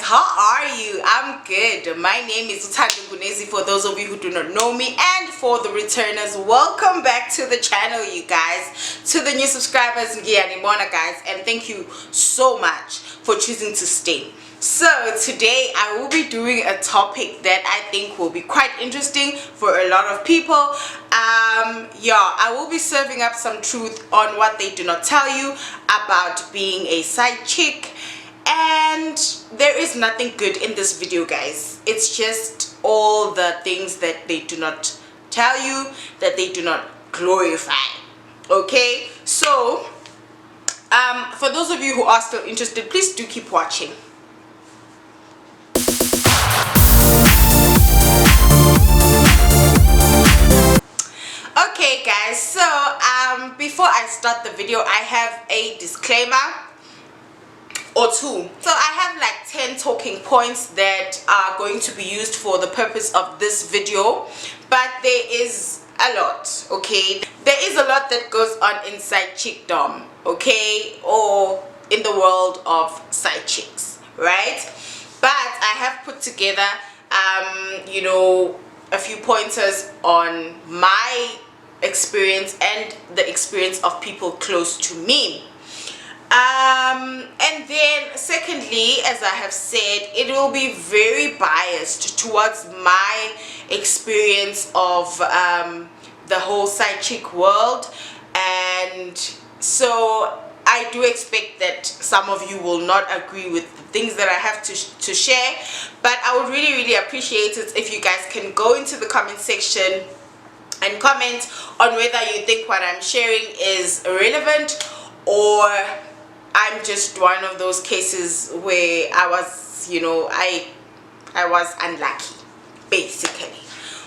how are you? I'm good. My name is Utando Gunezi for those of you who do not know me, and for the returners, welcome back to the channel, you guys. To the new subscribers, guys, and thank you so much for choosing to stay. So today I will be doing a topic that I think will be quite interesting for a lot of people. I will be serving up some truth on what they do not tell you about being a side chick. And there is nothing good in this video, guys. It's just all the things that they do not tell you, that they do not glorify. Okay, so for those of you who are still interested, please do keep watching. Okay guys, so before I start the video, I have a disclaimer or two. So I have like 10 talking points that are going to be used for the purpose of this video, but there is a lot, okay? There is a lot that goes on inside chickdom, okay, or in the world of side chicks, right? But I have put together a few pointers on my experience and the experience of people close to me. And then secondly, as I have said, it will be very biased towards my experience of the whole side chick world, and so I do expect that some of you will not agree with the things that I have to share, but I would really appreciate it if you guys can go into the comment section and comment on whether you think what I'm sharing is relevant, or I'm just one of those cases where I was, I was unlucky, basically.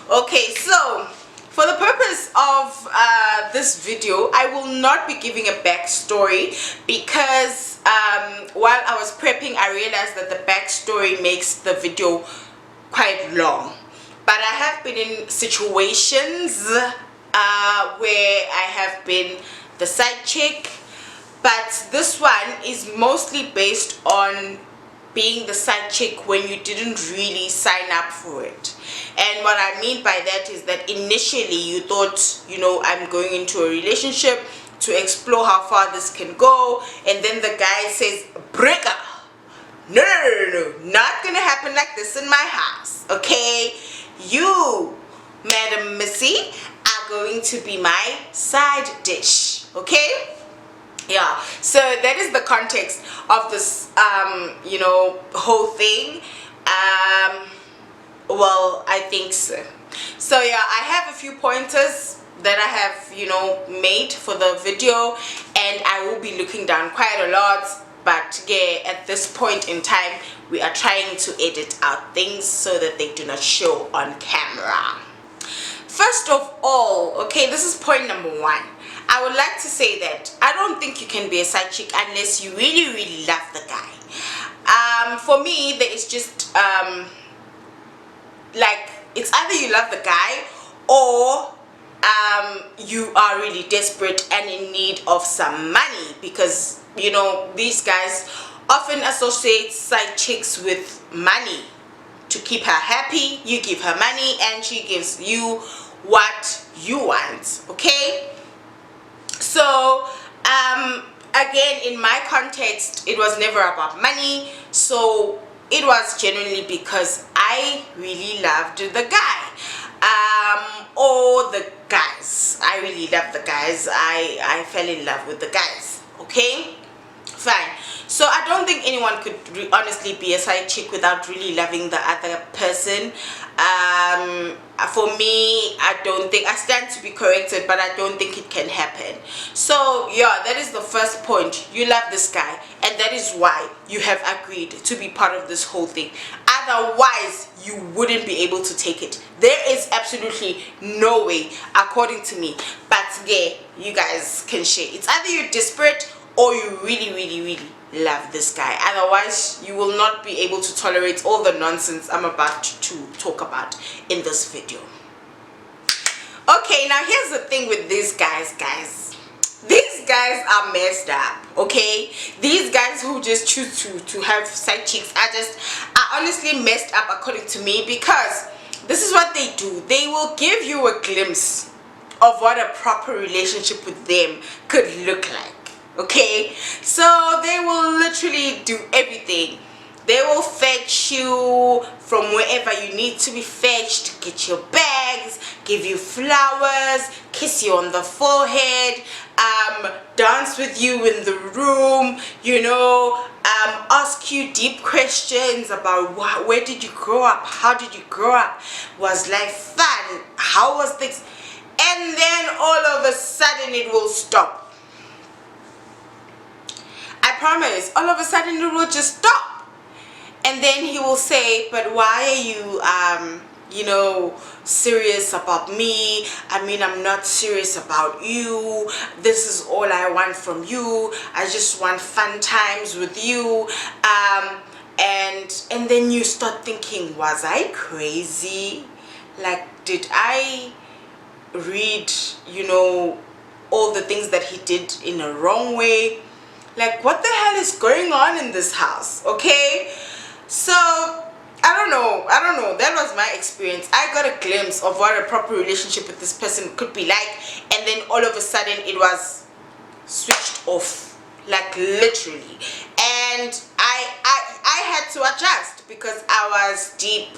Okay, so for the purpose of this video, I will not be giving a backstory because while I was prepping, I realized that the backstory makes the video quite long. But I have been in situations where I have been the side chick, but this one is mostly based on being the side chick when you didn't really sign up for it. And what I mean by that is that initially you thought, I'm going into a relationship to explore how far this can go, and then the guy says, breaker. No, not gonna happen like this in my house, okay? You, Madam Missy, are going to be my side dish, okay? Yeah, so that is the context of this whole thing. Well, I think so. So yeah, I have a few pointers that I have made for the video, and I will be looking down quite a lot, but yeah, at this point in time we are trying to edit out things so that they do not show on camera. First of all, okay, this is point number one. I would like to say that I don't think you can be a side chick unless you really love the guy. For me, there is just like, it's either you love the guy or you are really desperate and in need of some money, because these guys often associate side chicks with money. To keep her happy, you give her money and she gives you what you want, okay? So again, in my context, it was never about money, so it was genuinely because I really loved the guy, or the guys. I really loved the guys. I fell in love with the guys, okay? Fine. So I don't think anyone could honestly be a side chick without really loving the other person. For me, I stand to be corrected, but I don't think it can happen. So yeah, that is the first point. You love this guy, and that is why you have agreed to be part of this whole thing. Otherwise, you wouldn't be able to take it. There is absolutely no way, according to me. But yeah, you guys can share. It's either you're desperate or you really love this guy. Otherwise, you will not be able to tolerate all the nonsense I'm about to talk about in this video. Okay, now here's the thing with these guys. These guys are messed up, okay? These guys who just choose to have side chicks are honestly messed up according to me, because this is what they do. They will give you a glimpse of what a proper relationship with them could look like, okay? So they will literally do everything. They will fetch you from wherever you need to be fetched, get your bags, give you flowers, kiss you on the forehead, dance with you in the room, you know, ask you deep questions about where did you grow up, how did you grow up, was life fun, how was things, and then all of a sudden it will stop. I promise, all of a sudden it will just stop. And then he will say, but why are you you know, serious about me? I mean, I'm not serious about you. This is all I want from you. I just want fun times with you. And then you start thinking, was I crazy? Like, did I read, you know, all the things that he did in a wrong way? Like, what the hell is going on in this house? Okay, so I don't know, that was my experience. I got a glimpse of what a proper relationship with this person could be like, and then all of a sudden it was switched off, like literally. And I had to adjust because I was deep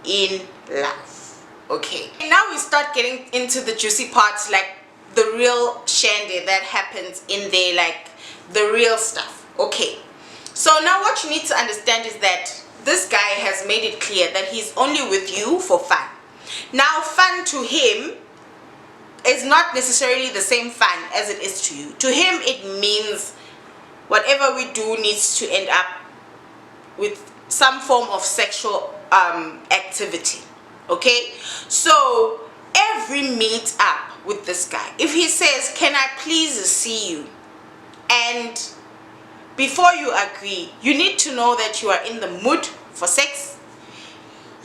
in love. Okay, and now we start getting into the juicy parts, like the real shandy that happens in there, like the real stuff. Okay, so now what you need to understand is that this guy has made it clear that he's only with you for fun. Now, fun to him is not necessarily the same fun as it is to you. To him, it means whatever we do needs to end up with some form of sexual activity. Okay, so every meet up with this guy, if he says, can I please see you, and before you agree, you need to know that you are in the mood for sex.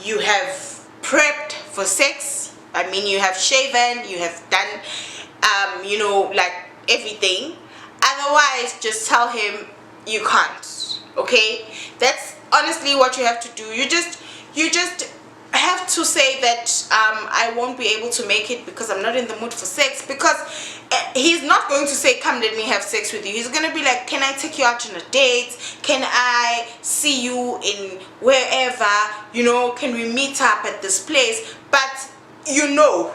You have prepped for sex. I mean, you have shaven, you have done, you know, like everything. Otherwise, just tell him you can't. Okay, that's honestly what you have to do. You just have to say that I won't be able to make it because I'm not in the mood for sex, because he's not going to say, come let me have sex with you. He's going to be like, can I take you out on a date? Can I see you in wherever, you know, can we meet up at this place? But you know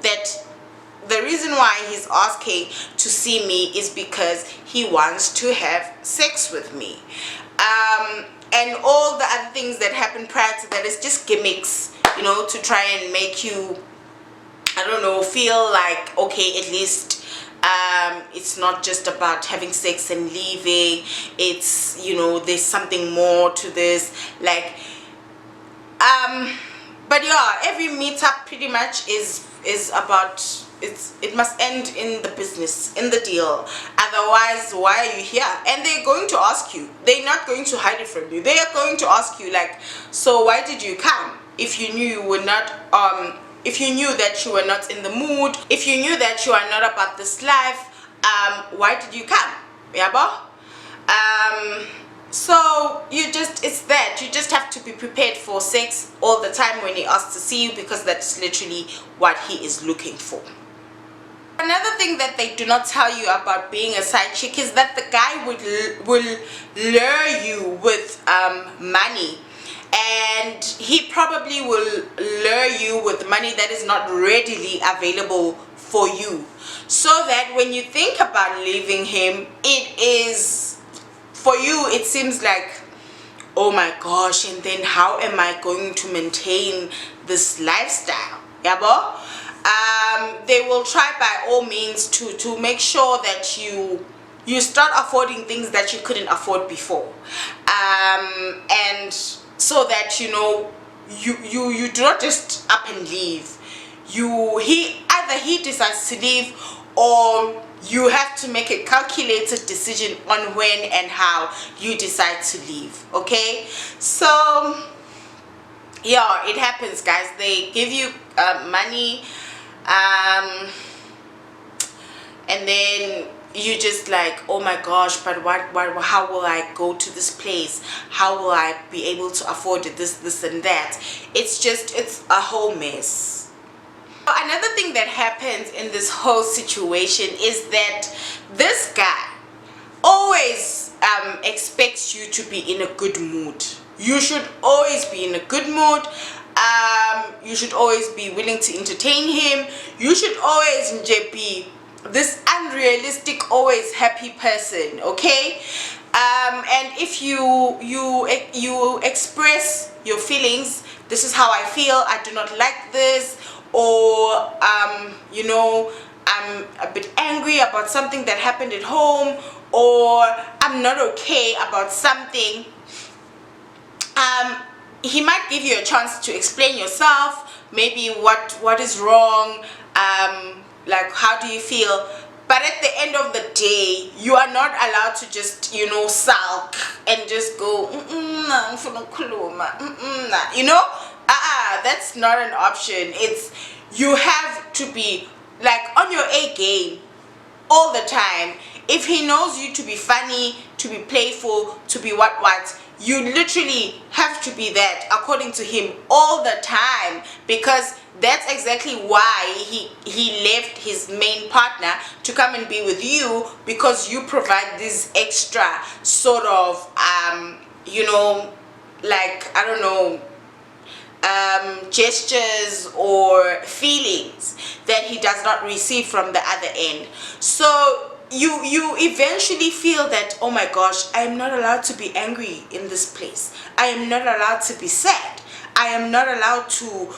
that the reason why he's asking to see me is because he wants to have sex with me. And all the other things that happen prior to that is just gimmicks, you know, to try and make you, I don't know, feel like, okay, at least it's not just about having sex and leaving. It's, you know, there's something more to this, like but yeah, every meetup pretty much is about, it must end in the business, in the deal. Otherwise, why are you here? And they're going to ask you, they're not going to hide it from you, they are going to ask you, like, so why did you come? If you knew you were not if you knew that you were not in the mood, if you knew that you are not about this life, why did you come? Yeah, so it's that you just have to be prepared for sex all the time when he asks to see you, because that's literally what he is looking for. Another thing that they do not tell you about being a side chick is that the guy will lure you with money, and he probably will lure you with money that is not readily available for you, so that when you think about leaving him, it is, for you, it seems like, oh my gosh, and then how am I going to maintain this lifestyle? Yeah, they will try by all means to make sure that you start affording things that you couldn't afford before, and so that, you know, you do not just up and leave. Either he decides to leave, or you have to make a calculated decision on when and how you decide to leave. Okay, so yeah, it happens, guys. They give you money, and then you just like, oh my gosh, but what how will I go to this place? How will I be able to afford this and that? It's a whole mess. Another thing that happens in this whole situation is that this guy always expects you to be in a good mood. You should always be in a good mood. You should always be willing to entertain him. You should always be this unrealistic, always happy person, okay? And if you express your feelings, this is how I feel, I do not like this, or you know, I'm a bit angry about something that happened at home, or I'm not okay about something, he might give you a chance to explain yourself, maybe what is wrong, like how do you feel. But at the end of the day, you are not allowed to just, you know, sulk and just go, you know, that's not an option. It's, you have to be like on your A game all the time. If he knows you to be funny, to be playful, to be what, you literally have to be that according to him all the time, because that's exactly why he left his main partner to come and be with you, because you provide this extra sort of you know, like, I don't know, gestures or feelings that he does not receive from the other end. So you eventually feel that, oh my gosh, I am not allowed to be angry in this place, I am not allowed to be sad, I am not allowed to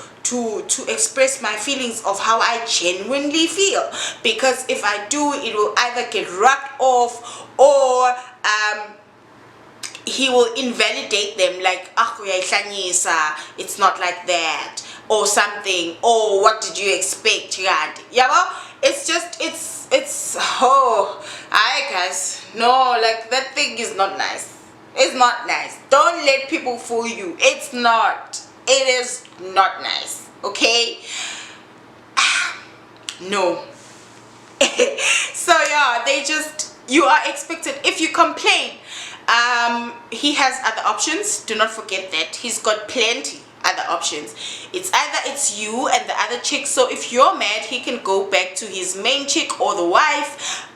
express my feelings of how I genuinely feel, because if I do, it will either get rubbed off, or he will invalidate them, like, it's not like that, or something, or what did you expect? Yeah, it's just, it's oh, I guys, no, like, that thing is not nice. It's not nice. Don't let people fool you. It's not. It is not nice, okay? No. So yeah, you are expected, if you complain, he has other options. Do not forget that he's got plenty other options. It's either it's you and the other chick. So if you're mad, he can go back to his main chick or the wife,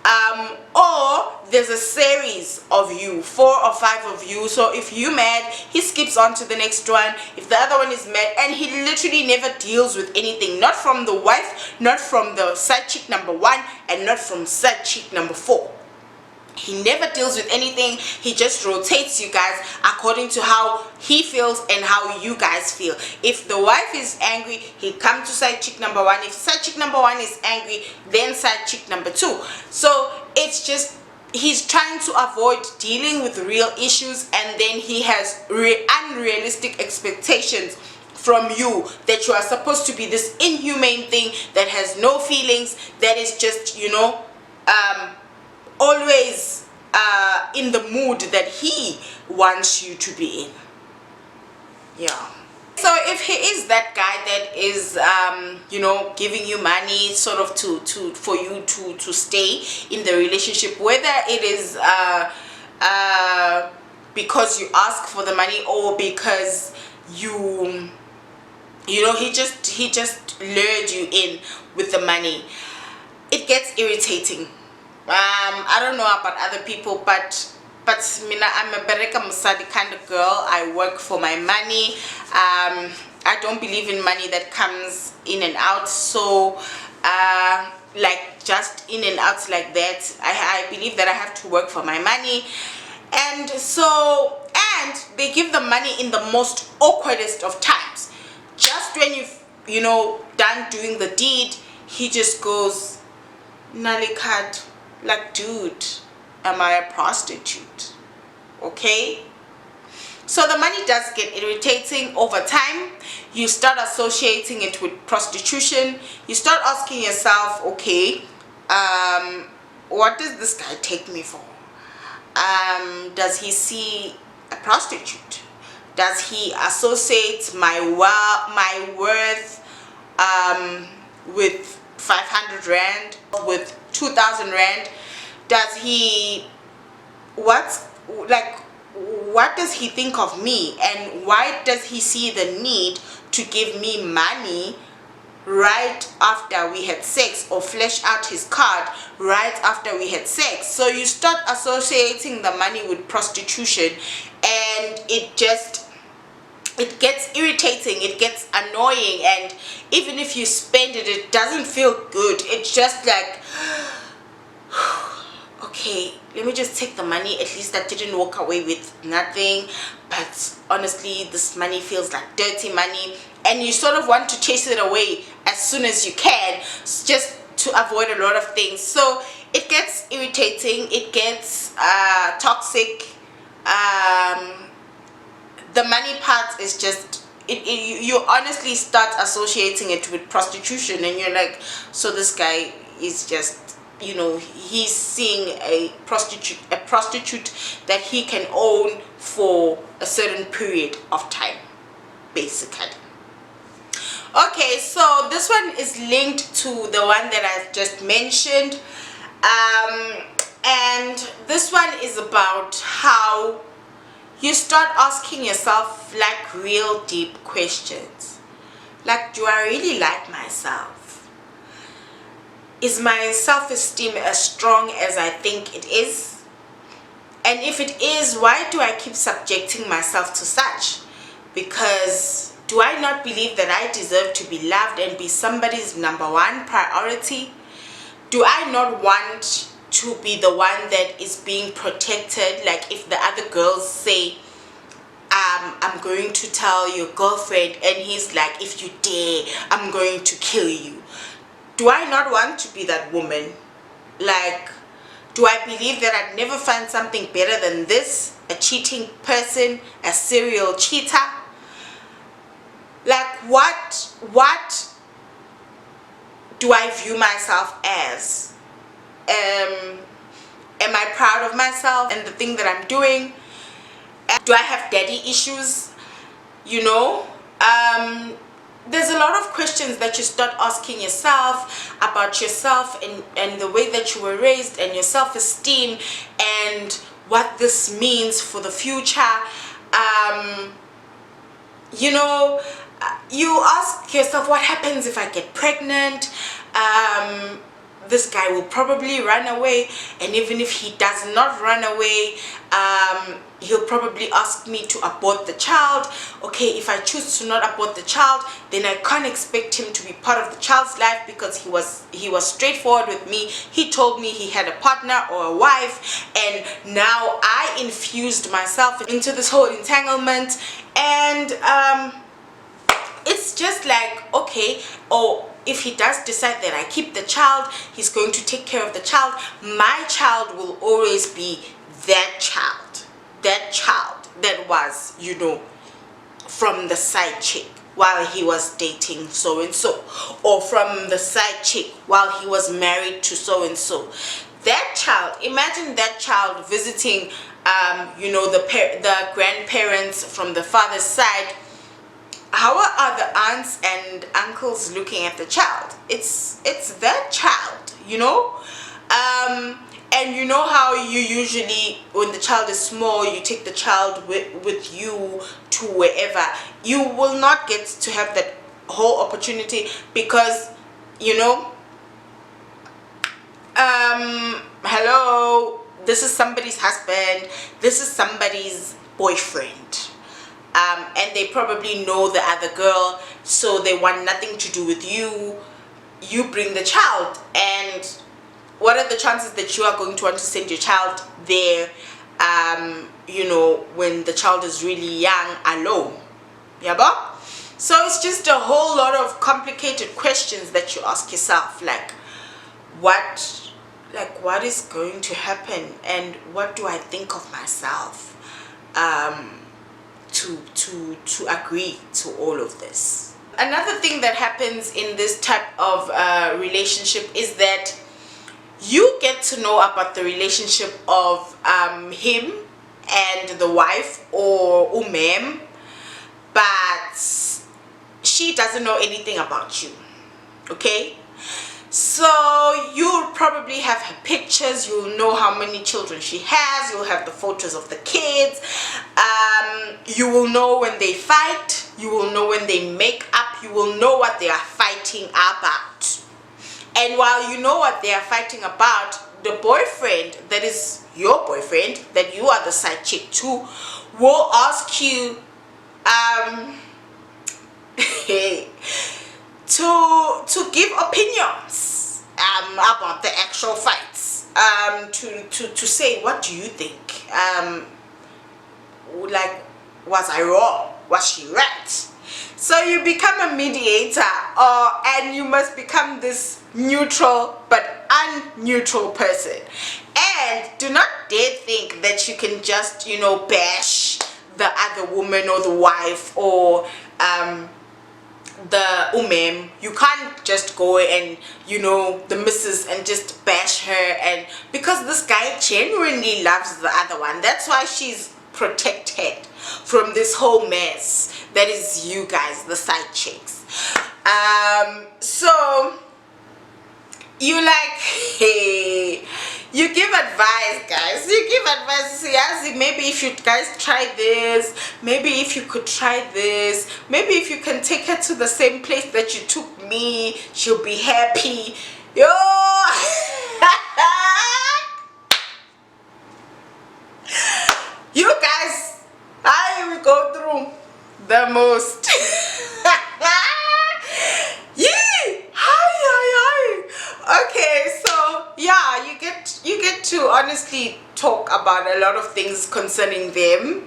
or there's a series of you, 4 or 5 of you. So if you're mad, he skips on to the next one. If the other one is mad, and he literally never deals with anything, not from the wife, not from the side chick number 1, and not from side chick number 4. He never deals with anything. He just rotates you guys according to how he feels and how you guys feel. If the wife is angry, he comes to side chick number 1. If side chick number 1 is angry, then side chick number 2. So it's just, he's trying to avoid dealing with real issues, and then he has unrealistic expectations from you, that you are supposed to be this inhumane thing that has no feelings, that is just, you know, always in the mood that he wants you to be in. Yeah. So if he is that guy that is you know, giving you money sort of for you to stay in the relationship, whether it is because you ask for the money, or because you know, he just lured you in with the money, it gets irritating. I don't know about other people, but mina, I'm a bereka musadi kind of girl. I work for my money. I don't believe in money that comes in and out. So like just in and out like that. I believe that I have to work for my money. And so, and they give the money in the most awkwardest of times. Just when you know, done doing the deed, he just goes, Nalikad. Like, dude, am I a prostitute? Okay? So the money does get irritating over time. You start associating it with prostitution. You start asking yourself, okay, what does this guy take me for? Does he see a prostitute? Does he associate my worth with 500 rand, with 2,000 rand, does he, what does he think of me, and why does he see the need to give me money right after we had sex, or flesh out his card right after we had sex? So you start associating the money with prostitution, and it gets irritating, it gets annoying, and even if you spend it, it doesn't feel good. It's just like, okay, let me just take the money, at least I didn't walk away with nothing. But honestly, this money feels like dirty money, and you sort of want to chase it away as soon as you can, just to avoid a lot of things. So it gets irritating, it gets toxic. The money part is just, you honestly start associating it with prostitution, and you're like, so this guy is just, he's seeing a prostitute that he can own for a certain period of time, basically. Okay, so this one is linked to the one that I've just mentioned, and this one is about how you start asking yourself like real deep questions, like, do I really like myself? Is my self-esteem as strong as I think it is? And if it is, why do I keep subjecting myself to such? Because do I not believe that I deserve to be loved and be somebody's number one priority? Do I not want to be the one that is being protected? Like, if the other girls say, I'm going to tell your girlfriend, and he's like, if you dare, I'm going to kill you. Do I not want to be that woman? Like, do I believe that I'd never find something better than this? A cheating person, a serial cheater? Like, what do I view myself as? Am I proud of myself and the thing that I'm doing? Do I have daddy issues? There's a lot of questions that you start asking yourself about yourself, and the way that you were raised, and your self-esteem, and what this means for the future. You ask yourself, what happens if I get pregnant? This guy will probably run away, and even if he does not run away, he'll probably ask me to abort the child. Okay, if I choose to not abort the child, then I can't expect him to be part of the child's life, because he was straightforward with me. He told me he had a partner or a wife, and now I infused myself into this whole entanglement, and it's just like, okay, if he does decide that I keep the child, he's going to take care of the child. My child will always be that child that was, from the side chick while he was dating so and so, or from the side chick while he was married to so and so. That child, imagine that child visiting the grandparents from the father's side. How are the aunts and uncles looking at the child? It's that child, and you know how you usually, when the child is small, you take the child with you to wherever. You will not get to have that whole opportunity, because hello, this is somebody's husband, this is somebody's boyfriend. And they probably know the other girl, so they want nothing to do with you. You bring the child, and what are the chances that you are going to want to send your child there, when the child is really young, alone? Yeah, so it's just a whole lot of complicated questions that you ask yourself, like what is going to happen, and what do I think of myself to agree to all of this. Another thing that happens in this type of relationship is that you get to know about the relationship of him and the wife, or umem, but she doesn't know anything about you. Okay, So you'll probably have her pictures, you'll know how many children she has, you'll have the photos of the kids, you will know when they fight, you will know when they make up, you will know what they are fighting about. And while you know what they are fighting about, the boyfriend, that is your boyfriend, that you are the side chick to, will ask you to give opinions about the actual fights, to say, what do you think, like, was I wrong, was she right? So you become a mediator, and you must become this neutral but unneutral person. And do not dare think that you can just, bash the other woman or the wife or the umem. You can't just go and, the missus, and just bash her, and because this guy genuinely loves the other one. That's why she's protected from this whole mess that is you guys, the side chicks. So you hey, you give advice, guys. You give advice. Yes, maybe if you guys try this, maybe if you could try this, maybe if you can take her to the same place that you took me, she'll be happy. Yo. You guys, I will go through the most. Okay, so yeah, you get to honestly talk about a lot of things concerning them,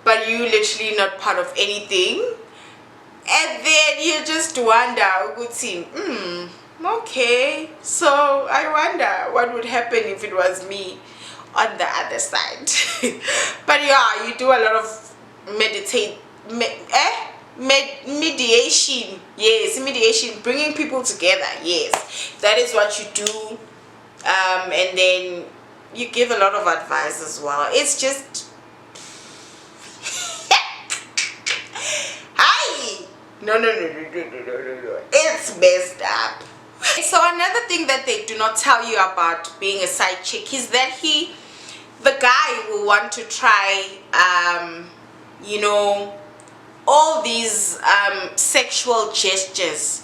but you literally not part of anything, and then you just wonder, good team. Okay, so I wonder what would happen if it was me on the other side. But yeah, you do a lot of mediation. Yes, mediation, bringing people together. Yes, that is what you do. And then you give a lot of advice as well. It's just hi, no, it's messed up. So another thing that they do not tell you about being a side chick is that the guy will want to try all these sexual gestures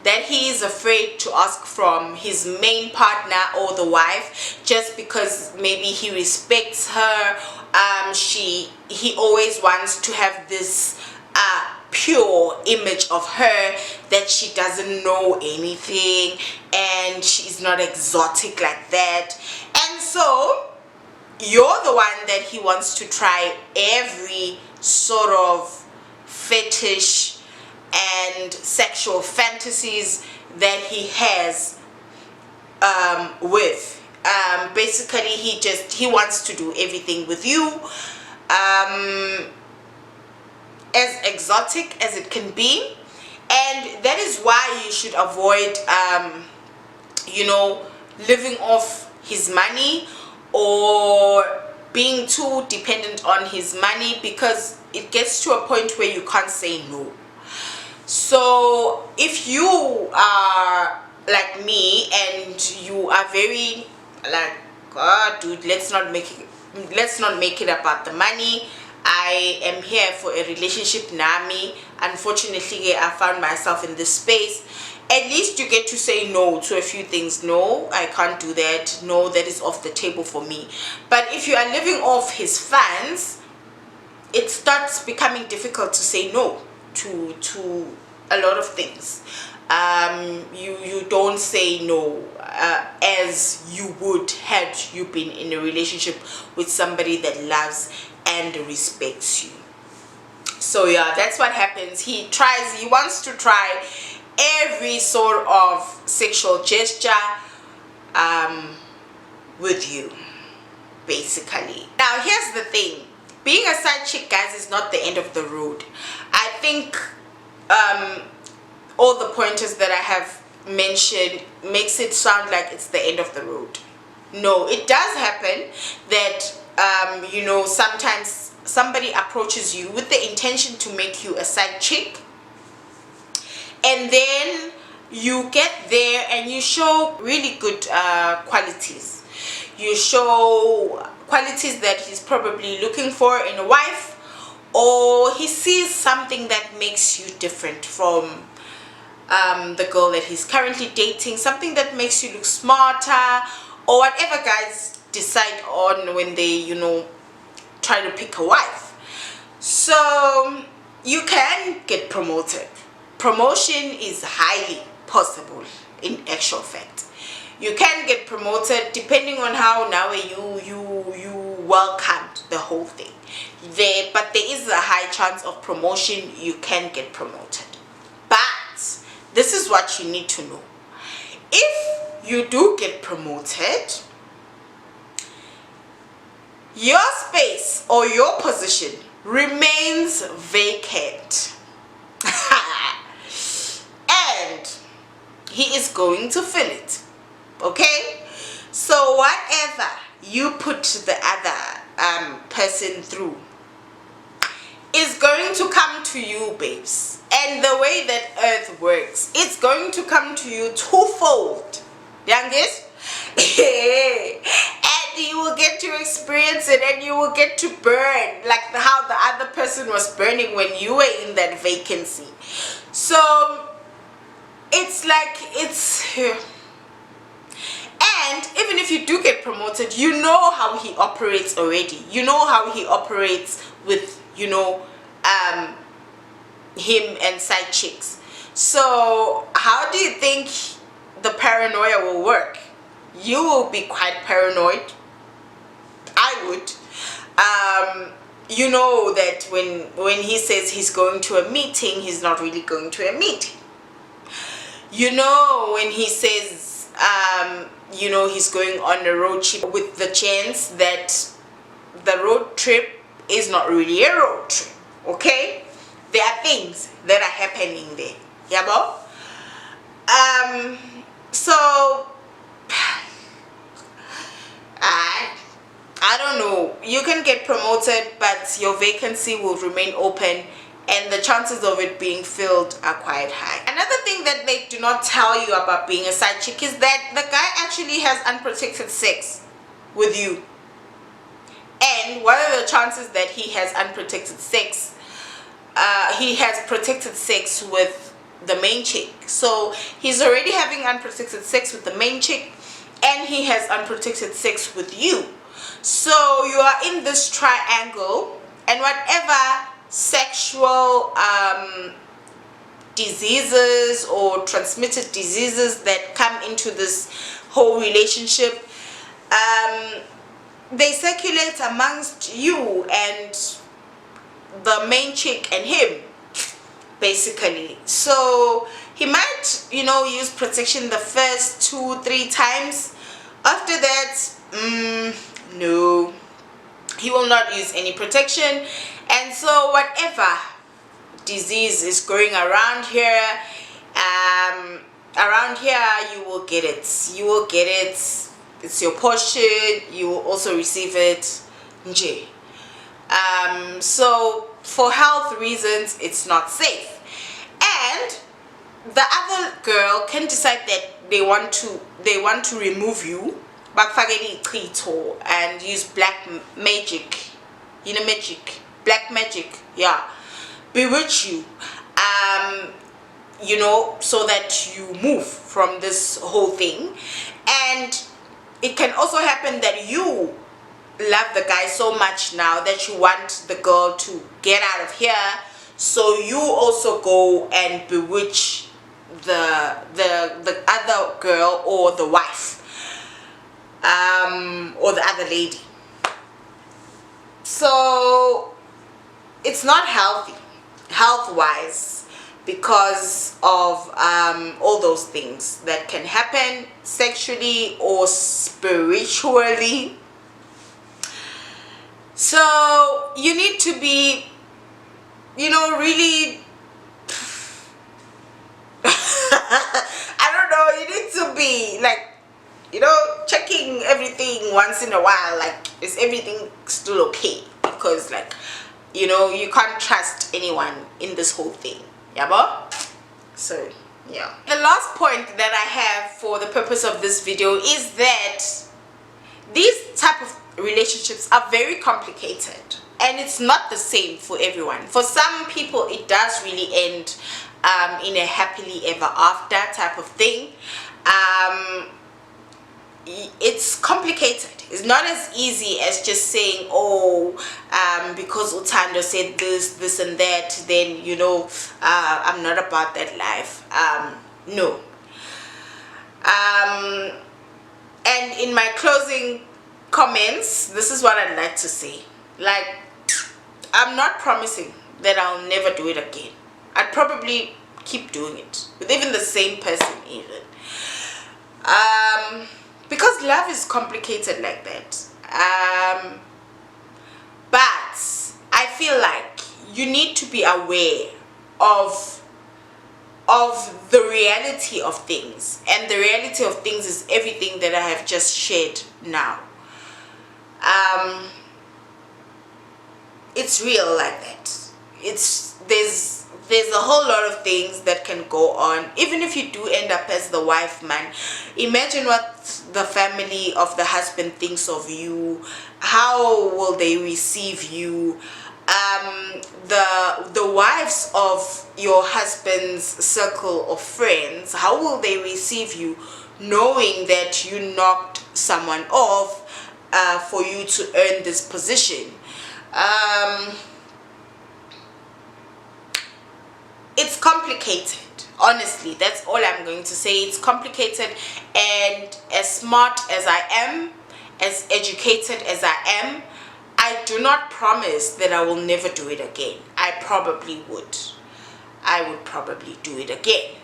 that he is afraid to ask from his main partner or the wife, just because maybe he respects her. He always wants to have this pure image of her, that she doesn't know anything and she's not exotic like that. And so you're the one that he wants to try every sort of fetish and sexual fantasies that he has with. Basically he wants to do everything with you, as exotic as it can be. And that is why you should avoid living off his money or being too dependent on his money, because it gets to a point where you can't say no. So if you are like me and you are very like, God, dude, let's not make it about the money. I am here for a relationship, Nami. Unfortunately, I found myself in this space. At least you get to say no to a few things. No, I can't do that. No, that is off the table for me. But if you are living off his funds, it starts becoming difficult to say no to a lot of things. You don't say no as you would had you been in a relationship with somebody that loves and respects you. So yeah, that's what happens. He wants to try every sort of sexual gesture with you, basically. Now here's the thing, being a side chick, guys, is not the end of the road. I think all the pointers that I have mentioned makes it sound like it's the end of the road. No, it does happen that sometimes somebody approaches you with the intention to make you a side chick, and then you get there and you show really good qualities. You show qualities that he's probably looking for in a wife, or he sees something that makes you different from the girl that he's currently dating, something that makes you look smarter, or whatever guys decide on when they, you know, try to pick a wife. So you can get promoted. Promotion is highly possible in actual fact. You can get promoted depending on how now you welcomed the whole thing there, but there is a high chance of promotion. You can get promoted, but this is what you need to know. If you do get promoted, your space or your position remains vacant. And he is going to fill it. Okay? So whatever you put the other person through is going to come to you, babes. And the way that earth works, it's going to come to you twofold. Youngest? And you will get to experience it, and you will get to burn like how the other person was burning when you were in that vacancy. So it's like, and even if you do get promoted, you know how he operates already. You know how he operates with, you know, him and side chicks. So how do you think the paranoia will work? You will be quite paranoid. I would. You know that when he says he's going to a meeting, he's not really going to a meeting. You know, when he says you know, he's going on a road trip, with the chance that the road trip is not really a road trip. Okay, there are things that are happening there. Yeah, bo? So I don't know. You can get promoted, but your vacancy will remain open, and the chances of it being filled are quite high. Another thing that they do not tell you about being a side chick is that the guy actually has unprotected sex with you. And what are the chances that he has unprotected sex? He has protected sex with the main chick. So he's already having unprotected sex with the main chick, and he has unprotected sex with you. So you are in this triangle, and whatever sexual diseases or transmitted diseases that come into this whole relationship, they circulate amongst you and the main chick and him, basically. So he might, you know, use protection the first 2-3 times. After that, no, he will not use any protection. And so whatever disease is going around here, you will get it. You will get it. It's your portion. You will also receive it. Nje. So for health reasons, it's not safe. And the other girl can decide that they want to remove you, and use black magic, you know, black magic, yeah, bewitch you, you know, so that you move from this whole thing. And it can also happen that you love the guy so much now that you want the girl to get out of here, so you also go and bewitch the other girl or the wife, or the other lady. So it's not healthy health-wise because of all those things that can happen sexually or spiritually. So you need to be, you know, really I don't know, you need to be like, you know, checking everything once in a while, like, is everything still okay? Because, like, you know, you can't trust anyone in this whole thing, yeah, but so Yeah. The last point that I have for the purpose of this video is that these type of relationships are very complicated, and it's not the same for everyone. For some people it does really end in a happily ever after type of thing. It's complicated. It's not as easy as just saying, oh, because Utando said this and that, then I'm not about that life. No. And in my closing comments, this is what I'd like to say. Like, I'm not promising that I'll never do it again. I'd probably keep doing it with even the same person even. Because love is complicated like that. But I feel like you need to be aware of the reality of things, and the reality of things is everything that I have just shared now. It's real like that. There's a whole lot of things that can go on. Even if you do end up as the wife, man, imagine what the family of the husband thinks of you. How will they receive you? The wives of your husband's circle of friends, how will they receive you, knowing that you knocked someone off for you to earn this position? It's complicated. Honestly, that's all I'm going to say. It's complicated, and as smart as I am, as educated as I am, I do not promise that I will never do it again. I probably would. I would probably do it again.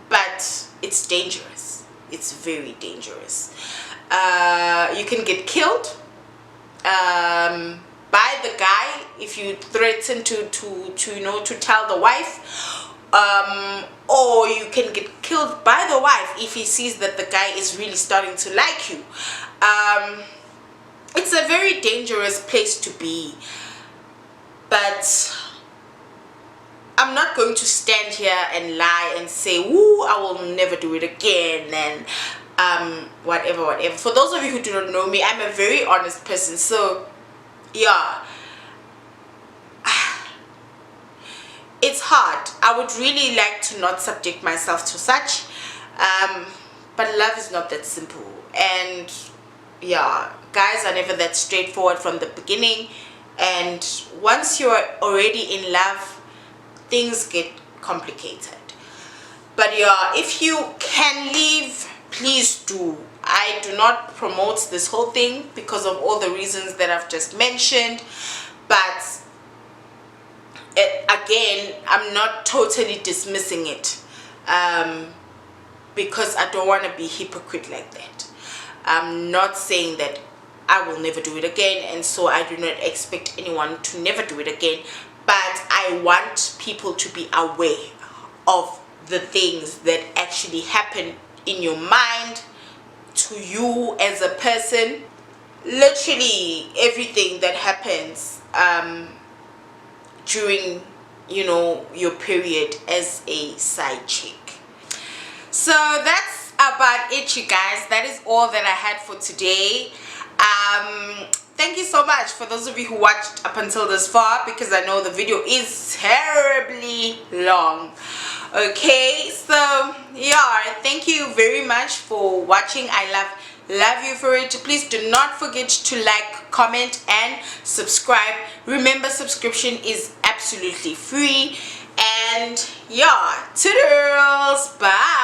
But it's dangerous. It's very dangerous. You can get killed by the guy if you threaten to tell the wife, or you can get killed by the wife if he sees that the guy is really starting to like you. It's a very dangerous place to be, but I'm not going to stand here and lie and say, woo, I will never do it again, and whatever. For those of you who do not know me, I'm a very honest person, so yeah, it's hard. I would really like to not subject myself to such, but love is not that simple. And yeah, guys are never that straightforward from the beginning, and once you're already in love, things get complicated. But yeah, if you can leave, please do. I do not promote this whole thing because of all the reasons that I've just mentioned, but again, I'm not totally dismissing it, because I don't want to be hypocrite like that. I'm not saying that I will never do it again, and so I do not expect anyone to never do it again, but I want people to be aware of the things that actually happen in your mind, to you as a person. Literally everything that happens during your period as a side chick. So that's about it, you guys. That is all that I had for today. Thank you so much for those of you who watched up until this far, because I know the video is terribly long. Okay, so yeah, thank you very much for watching. I love you for it. Please do not forget to like, comment, and subscribe. Remember, subscription is absolutely free. And yeah, toodles, bye.